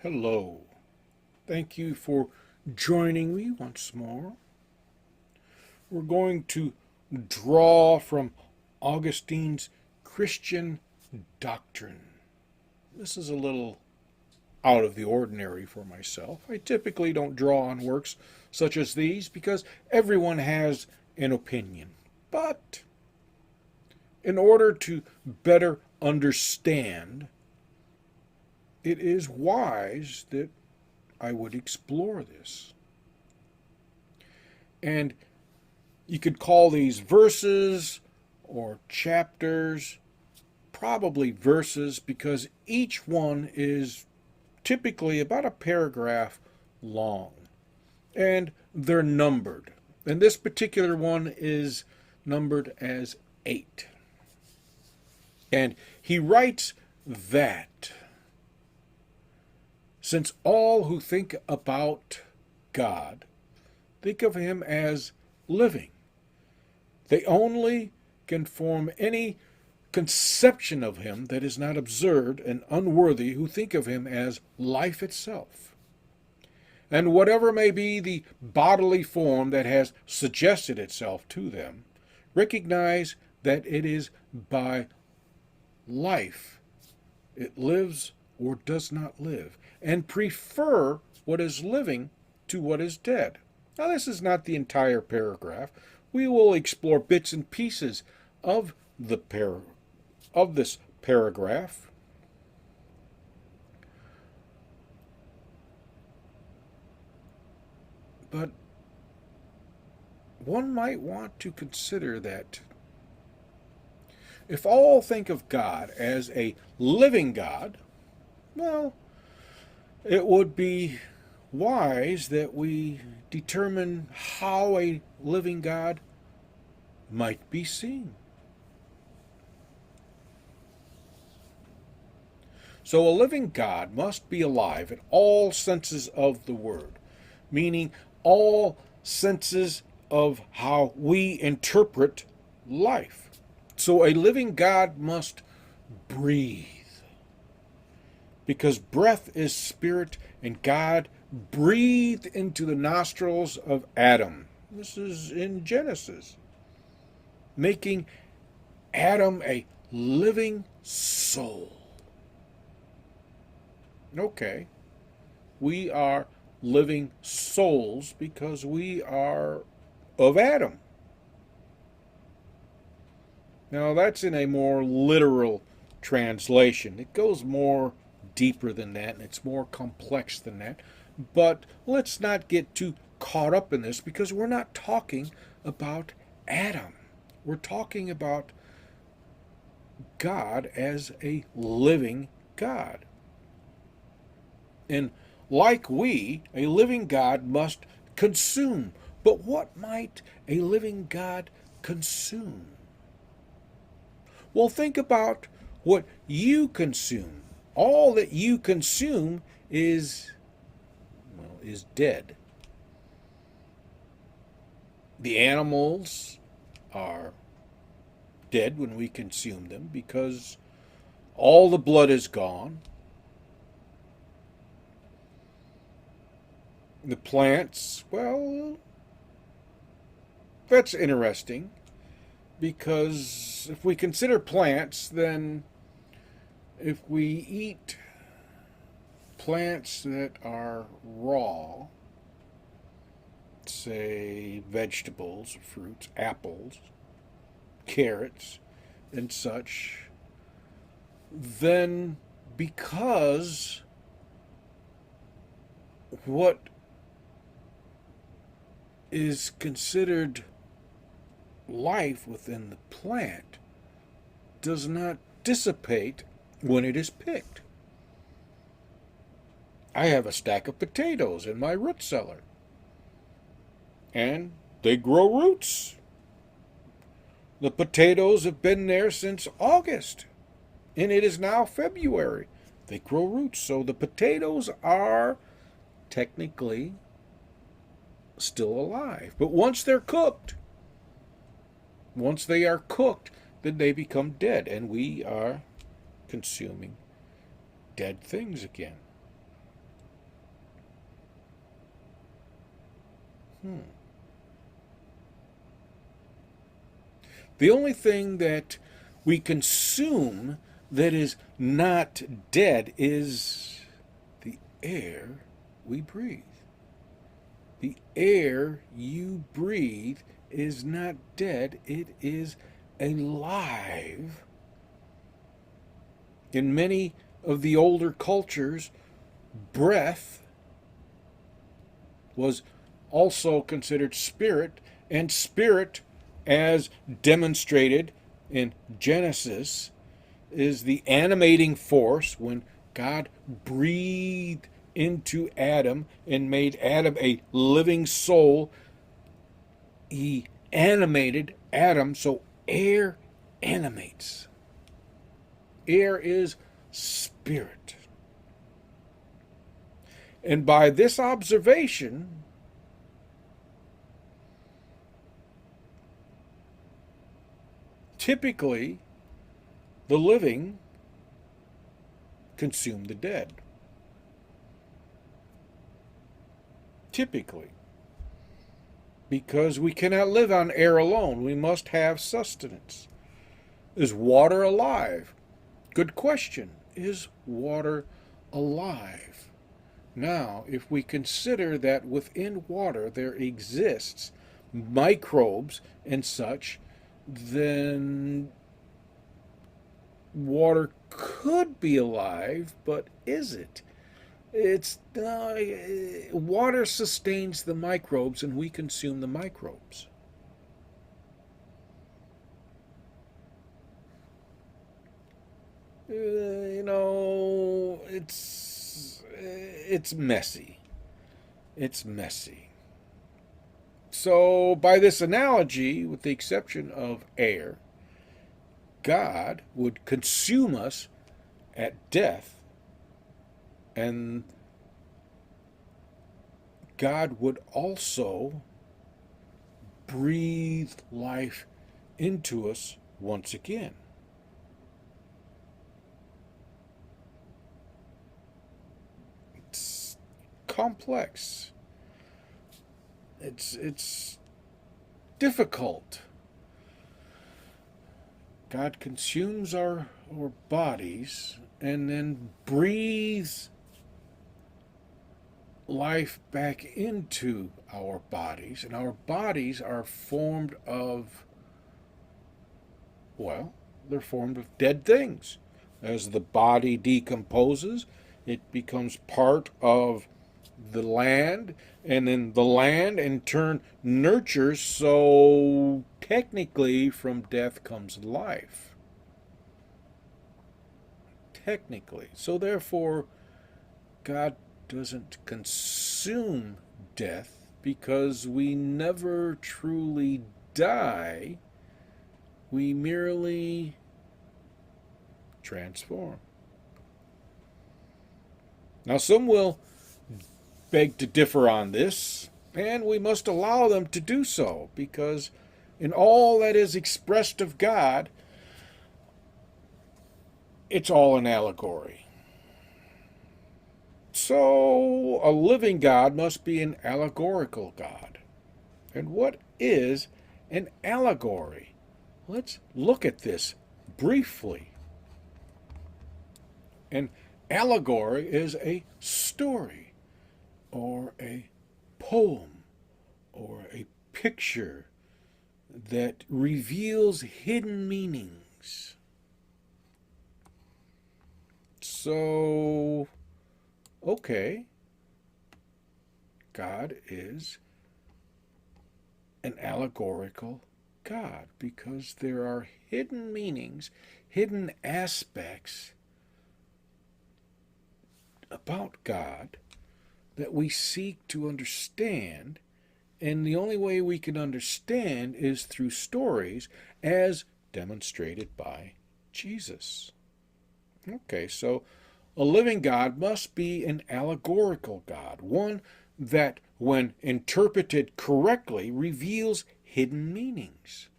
Hello. Thank you for joining me once more. We're going to draw from Augustine's Christian doctrine. This is a little out of the ordinary for myself. I typically don't draw on works such as these because everyone has an opinion. But in order to better understand, it is wise that I would explore this. And you could call these verses or chapters, probably verses, because each one is typically about a paragraph long. And they're numbered. And this particular one is numbered as 8. And he writes that since all who think about God think of him as living, they only can form any conception of him that is not absurd and unworthy who think of him as life itself. And whatever may be the bodily form that has suggested itself to them, recognize that it is by life it lives or does not live, and prefer what is living to what is dead. Now, this is not the entire paragraph. We will explore bits and pieces of this paragraph. But one might want to consider that if all think of God as a living God, well, it would be wise that we determine how a living God might be seen. So a living God must be alive in all senses of the word, meaning all senses of how we interpret life. So a living God must breathe, because breath is spirit, and God breathed into the nostrils of Adam. This is in Genesis, making Adam a living soul. Okay, we are living souls because we are of Adam. Now, that's in a more literal translation. It goes more deeper than that, and it's more complex than that. But let's not get too caught up in this because we're not talking about Adam. We're talking about God as a living God. And like we, a living God must consume. But what might a living God consume? Well, think about what you consume. All that you consume is dead. The animals are dead when we consume them because all the blood is gone. The plants, well, that's interesting because if we consider plants, then if we eat plants that are raw, say vegetables, fruits, apples, carrots, and such, then because what is considered life within the plant does not dissipate when it is picked. I have a stack of potatoes in my root cellar, and they grow roots. The potatoes have been there since August, and it is now February. They grow roots, so the potatoes are technically still alive. But once they are cooked, then they become dead, and we are consuming dead things again. The only thing that we consume that is not dead is the air we breathe. The air you breathe is not dead, it is alive. In many of the older cultures, breath was also considered spirit, and spirit, as demonstrated in Genesis, is the animating force. When God breathed into Adam and made Adam a living soul, he animated Adam, so air animates. Air is spirit. And by this observation, typically the living consume the dead. Typically. Because we cannot live on air alone. We must have sustenance. Is water alive? Good question. Is water alive? Now, if we consider that within water there exists microbes and such, then water could be alive, but is it? It's water sustains the microbes, and we consume the microbes. It's messy. It's messy. So, by this analogy, with the exception of air, God would consume us at death, and God would also breathe life into us once again. It's complex. It's difficult. God consumes our bodies and then breathes life back into our bodies. And our bodies are formed of, well, they're formed of dead things. As the body decomposes, it becomes part of the land, and then the land in turn nurtures, so technically from death comes life. Technically. So therefore, God doesn't consume death because we never truly die. We merely transform. Now, some will beg to differ on this, and we must allow them to do so, because in all that is expressed of God, it's all an allegory. So, a living God must be an allegorical God. And what is an allegory? Let's look at this briefly. An allegory is a story, or a poem, or a picture that reveals hidden meanings. So, okay, God is an allegorical God because there are hidden meanings, hidden aspects about God that we seek to understand, and the only way we can understand is through stories as demonstrated by Jesus. Okay, so a living God must be an allegorical God, one that, when interpreted correctly, reveals hidden meanings.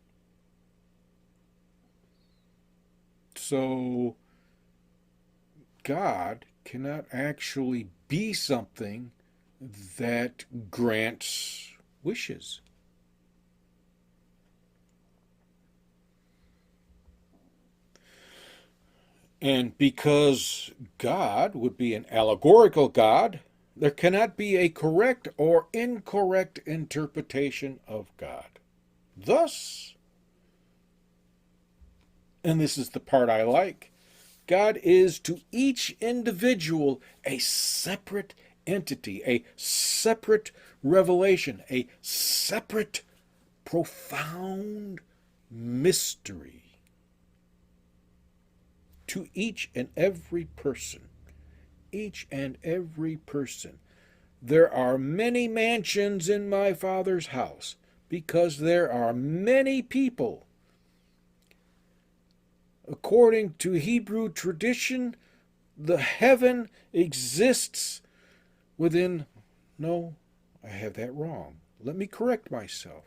So, God cannot actually be something that grants wishes. And because God would be an allegorical God, there cannot be a correct or incorrect interpretation of God. Thus, and this is the part I like, God is to each individual a separate entity, a separate revelation, a separate profound mystery. To each and every person, there are many mansions in my Father's house, because there are many people. According to Hebrew tradition, the heaven exists within, no, I have that wrong. Let me correct myself.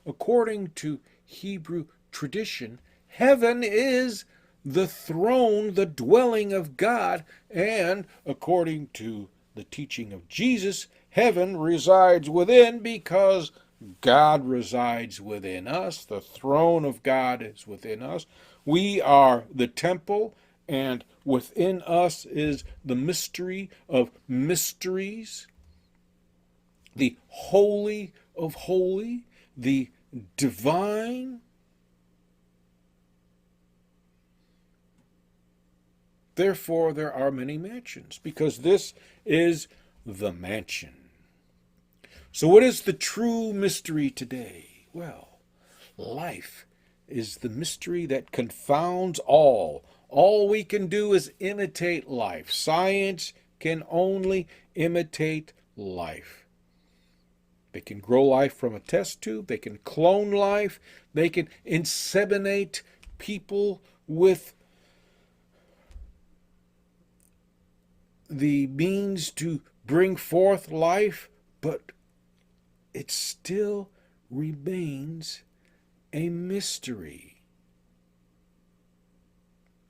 According to Hebrew tradition, heaven is the throne, the dwelling of God, and according to the teaching of Jesus, heaven resides within because God resides within us. The throne of God is within us. We are the temple, and within us is the mystery of mysteries, the holy of holy, the divine. Therefore, there are many mansions, because this is the mansion. So what is the true mystery today? Well, life is the mystery that confounds all. All we can do is imitate life. Science can only imitate life. They can grow life from a test tube. They can clone life. They can inseminate people with the means to bring forth life, but it still remains a mystery.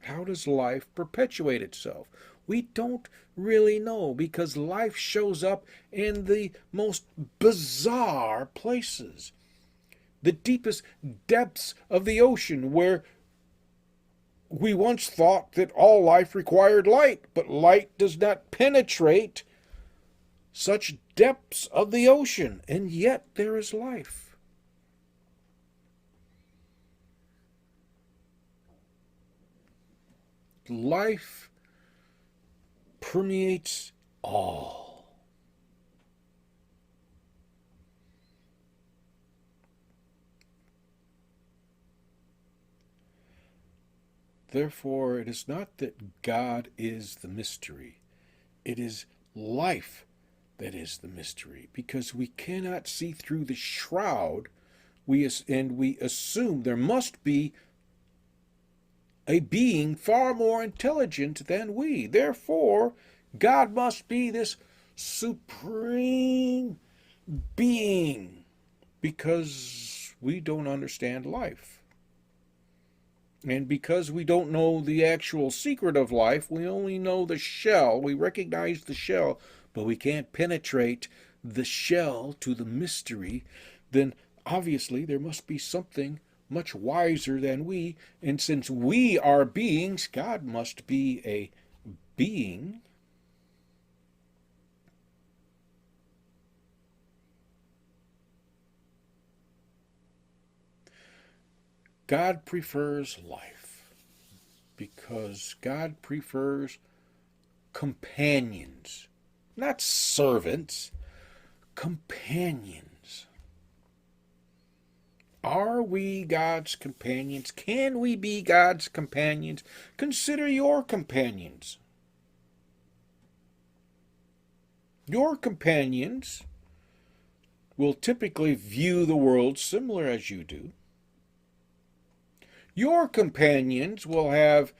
How does life perpetuate itself? We don't really know, because life shows up in the most bizarre places. The deepest depths of the ocean, where we once thought that all life required light, but light does not penetrate such depths of the ocean, and yet there is life. Life permeates all. Therefore, it is not that God is the mystery. It is life that is the mystery, because we cannot see through the shroud, and we assume there must be a being far more intelligent than we. Therefore, God must be this supreme being, because we don't understand life. And because we don't know the actual secret of life, we only know the shell. We recognize the shell, but we can't penetrate the shell to the mystery. Then obviously there must be something much wiser than we. And since we are beings, God must be a being. God prefers life, because God prefers companions, not servants, companions. Are we God's companions? Can we be God's companions? Consider your companions. Your companions will typically view the world similar as you do. Your companions will have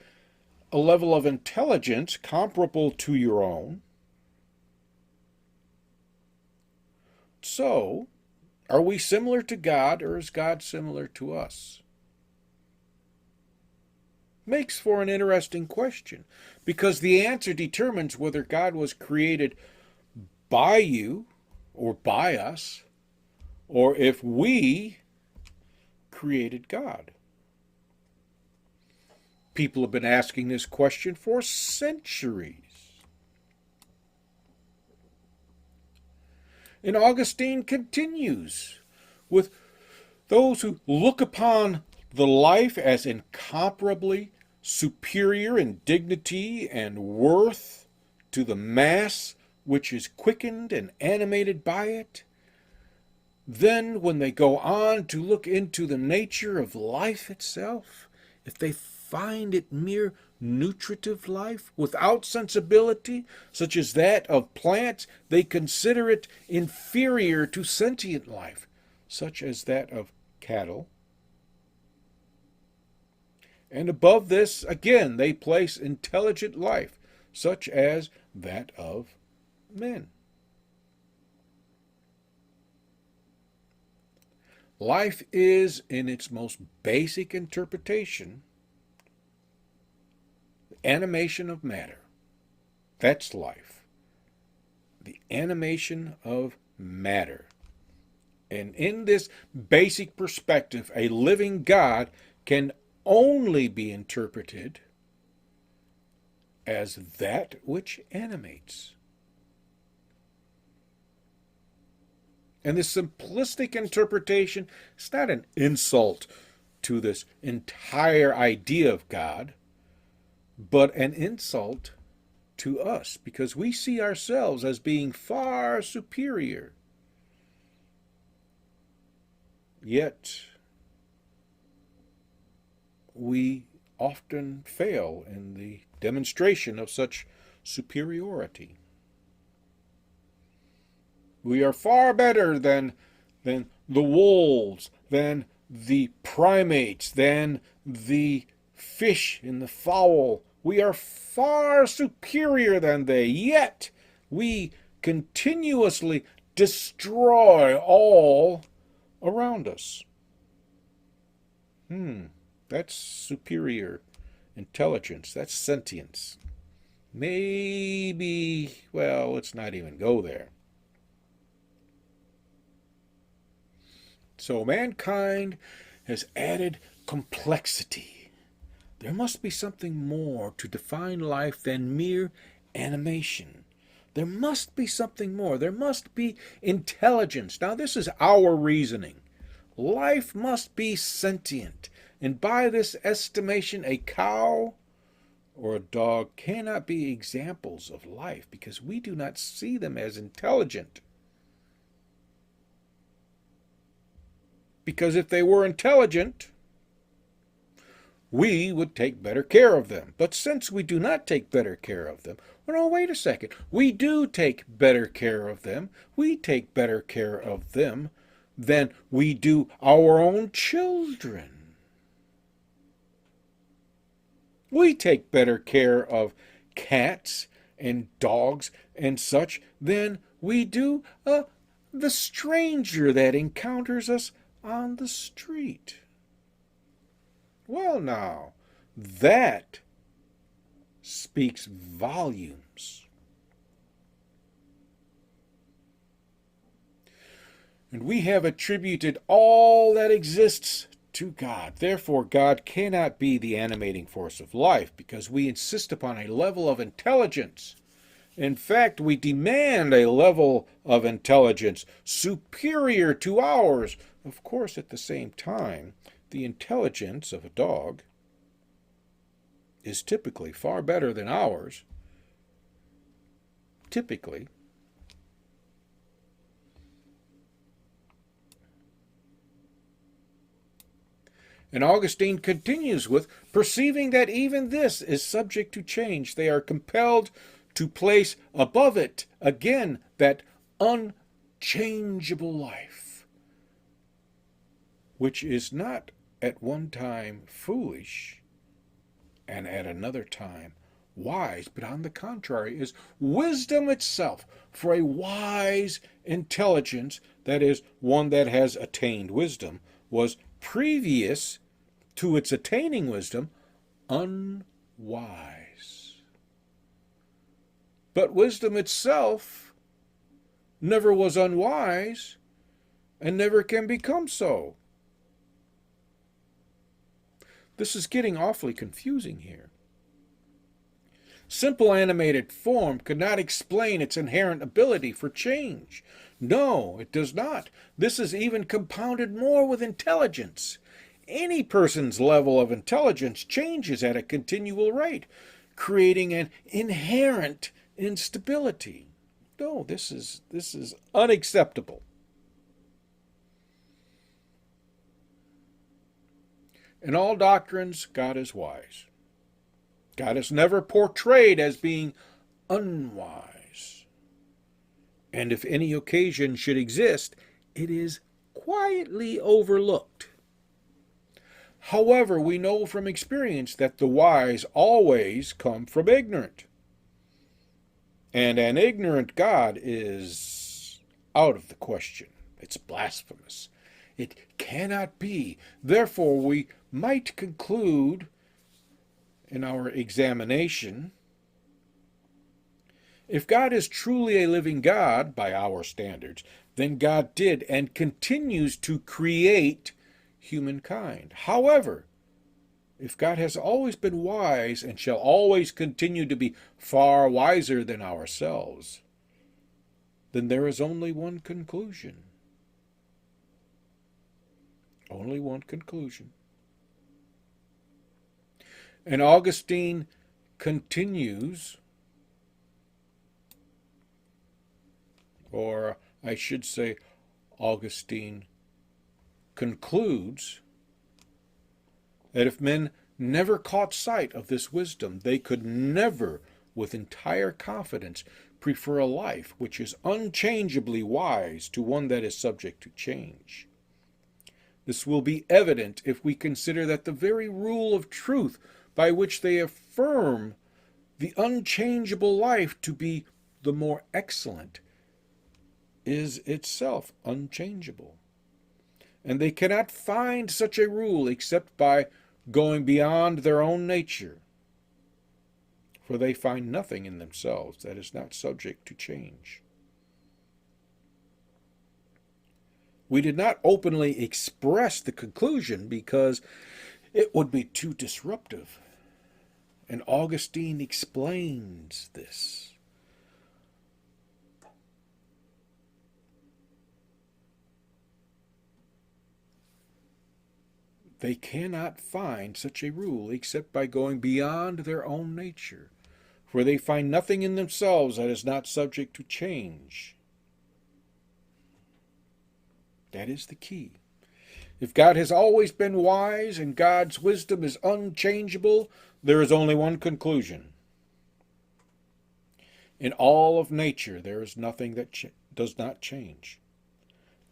a level of intelligence comparable to your own. So, are we similar to God, or is God similar to us? Makes for an interesting question, because the answer determines whether God was created by you or by us, or if we created God. People have been asking this question for centuries. And Augustine continues with those who look upon the life as incomparably superior in dignity and worth to the mass which is quickened and animated by it. Then, when they go on to look into the nature of life itself, if they find it mere nutritive life without sensibility, such as that of plants, they consider it inferior to sentient life, such as that of cattle. And above this, again, they place intelligent life, such as that of men. Life is, in its most basic interpretation, the animation of matter. That's life. The animation of matter. And in this basic perspective, a living God can only be interpreted as that which animates. And this simplistic interpretation is not an insult to this entire idea of God, but an insult to us, because we see ourselves as being far superior. Yet, we often fail in the demonstration of such superiority. We are far better than the wolves, than the primates, than the fish and the fowl. We are far superior than they, yet we continuously destroy all around us. That's superior intelligence. That's sentience. Maybe, well, let's not even go there. So mankind has added complexity. There must be something more to define life than mere animation. There must be something more. There must be intelligence. Now, this is our reasoning. Life must be sentient. And by this estimation, a cow or a dog cannot be examples of life because we do not see them as intelligent. Because if they were intelligent, we would take better care of them. But since we do not take better care of them, well, no, wait a second. We do take better care of them. We take better care of them than we do our own children. We take better care of cats and dogs and such than we do the stranger that encounters us on the street. Well, now, that speaks volumes. And we have attributed all that exists to God. Therefore, God cannot be the animating force of life because we insist upon a level of intelligence. In fact, we demand a level of intelligence superior to ours. Of course, at the same time, the intelligence of a dog is typically far better than ours. Typically. And Augustine continues with, perceiving that even this is subject to change, they are compelled to place above it again that unchangeable life, which is not at one time foolish and at another time wise, but on the contrary is wisdom itself. For a wise intelligence, that is, one that has attained wisdom, was previous to its attaining wisdom unwise. But wisdom itself never was unwise, and never can become so. This is getting awfully confusing here. Simple animated form could not explain its inherent ability for change. No, it does not. This is even compounded more with intelligence. Any person's level of intelligence changes at a continual rate, creating an inherent instability. No, this is unacceptable. In all doctrines, God is wise. God is never portrayed as being unwise. And if any occasion should exist, it is quietly overlooked. However, we know from experience that the wise always come from ignorant. And an ignorant God is out of the question. It's blasphemous. It cannot be. Therefore, we might conclude in our examination, if God is truly a living God by our standards, then God did and continues to create humankind. However, if God has always been wise and shall always continue to be far wiser than ourselves, then there is only one conclusion. Only one conclusion. And Augustine continues, or I should say, Augustine concludes that if men never caught sight of this wisdom, they could never, with entire confidence, prefer a life which is unchangeably wise to one that is subject to change. This will be evident if we consider that the very rule of truth by which they affirm the unchangeable life to be the more excellent is itself unchangeable. And they cannot find such a rule except by going beyond their own nature, for they find nothing in themselves that is not subject to change. We did not openly express the conclusion because it would be too disruptive. And Augustine explains this. They cannot find such a rule except by going beyond their own nature, for they find nothing in themselves that is not subject to change. That is the key. If God has always been wise and God's wisdom is unchangeable, there is only one conclusion. In all of nature, there is nothing that does not change.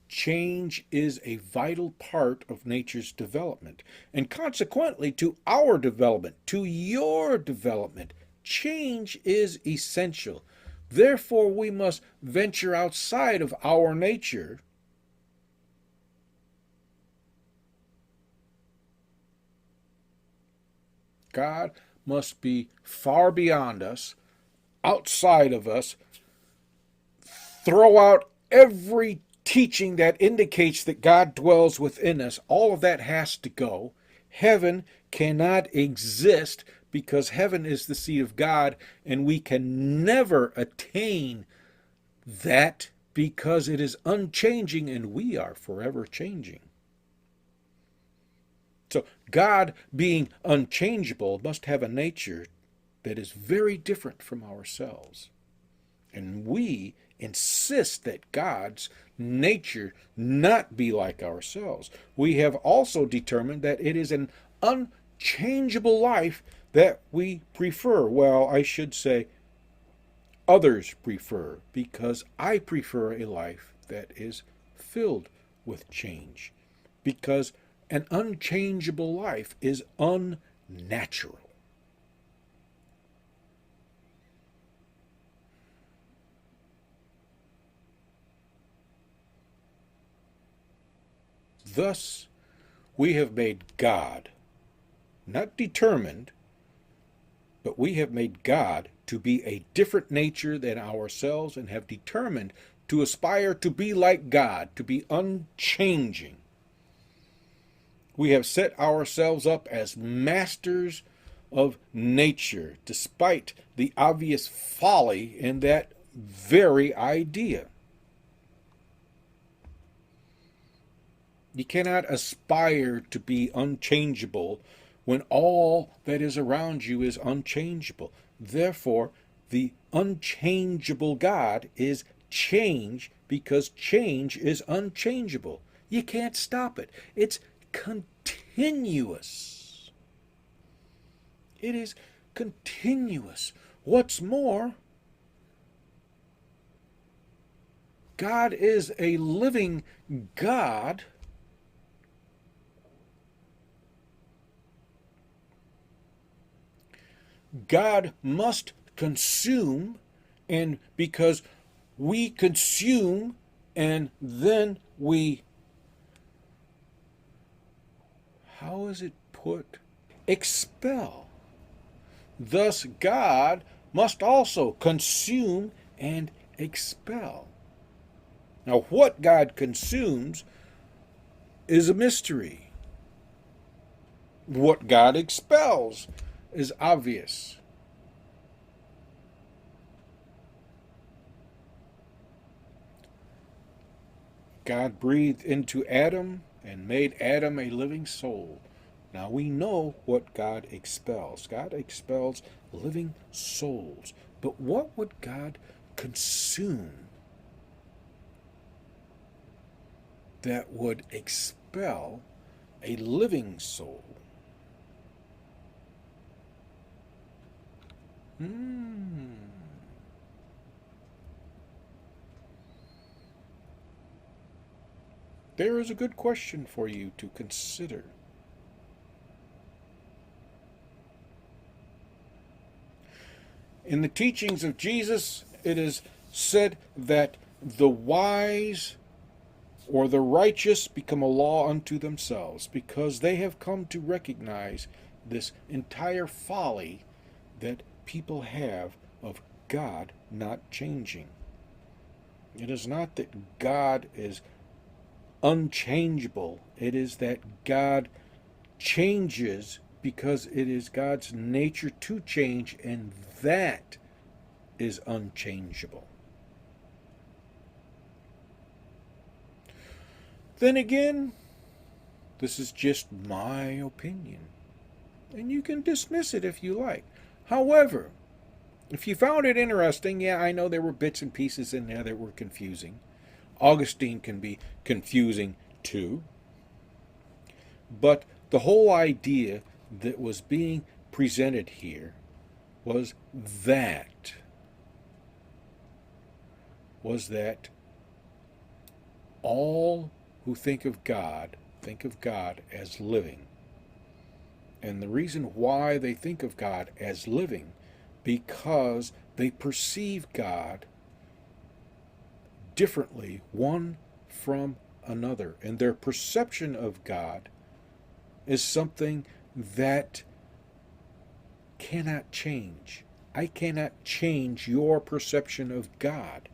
Change is a vital part of nature's development, and consequently to our development, to your development, change is essential. Therefore, we must venture outside of our nature God must be far beyond us, outside of us, throw out every teaching that indicates that God dwells within us. All of that has to go. Heaven cannot exist because heaven is the seat of God, and we can never attain that because it is unchanging and we are forever changing. So God, being unchangeable, must have a nature that is very different from ourselves. And we insist that God's nature not be like ourselves. We have also determined that it is an unchangeable life that we prefer. Well, I should say others prefer, because I prefer a life that is filled with change. Because an unchangeable life is unnatural. Thus, we have made God, not determined, but we have made God to be a different nature than ourselves and have determined to aspire to be like God, to be unchanging. We have set ourselves up as masters of nature, despite the obvious folly in that very idea. You cannot aspire to be unchangeable when all that is around you is unchangeable. Therefore, the unchangeable God is change, because change is unchangeable. You can't stop it. It's continuous. It is continuous. What's more, God is a living God. God must consume, and because we consume and then we, how is it put? Expel. Thus, God must also consume and expel. Now, what God consumes is a mystery. What God expels is obvious. God breathed into Adam and made Adam a living soul. Now we know what God expels. God expels living souls. But what would God consume that would expel a living soul? There is a good question for you to consider. In the teachings of Jesus, it is said that the wise or the righteous become a law unto themselves, because they have come to recognize this entire folly that people have of God not changing. It is not that God is unchangeable. It is that God changes because it is God's nature to change, and that is unchangeable. Then again, this is just my opinion, and you can dismiss it if you like. However, if you found it interesting, yeah, I know there were bits and pieces in there that were confusing. Augustine can be confusing too. But the whole idea that was being presented here was that all who think of God as living. And the reason why they think of God as living, because they perceive God differently one from another. And their perception of God is something that cannot change. I cannot change your perception of God.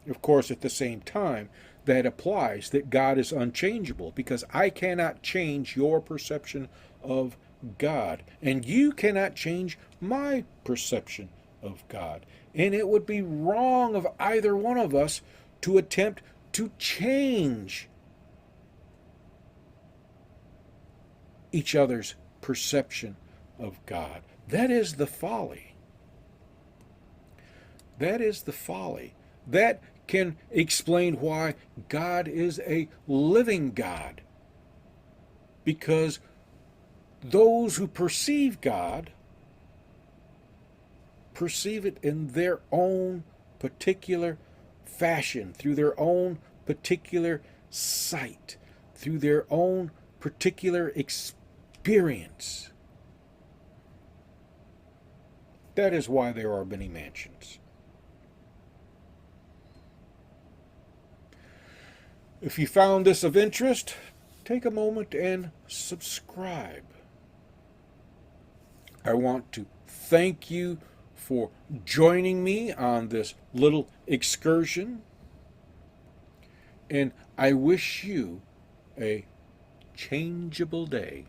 Of course, at the same time, that applies that God is unchangeable, because I cannot change your perception of God, and you cannot change my perception of God. And it would be wrong of either one of us to attempt to change each other's perception of God. That is the folly. That is the folly. That can explain why God is a living God. Because those who perceive God perceive it in their own particular fashion, through their own particular sight, through their own particular experience. That is why there are many mansions. If you found this of interest, take a moment and subscribe. I want to thank you for joining me on this little excursion. And I wish you a changeable day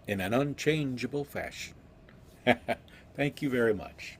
in an unchangeable fashion. Thank you very much.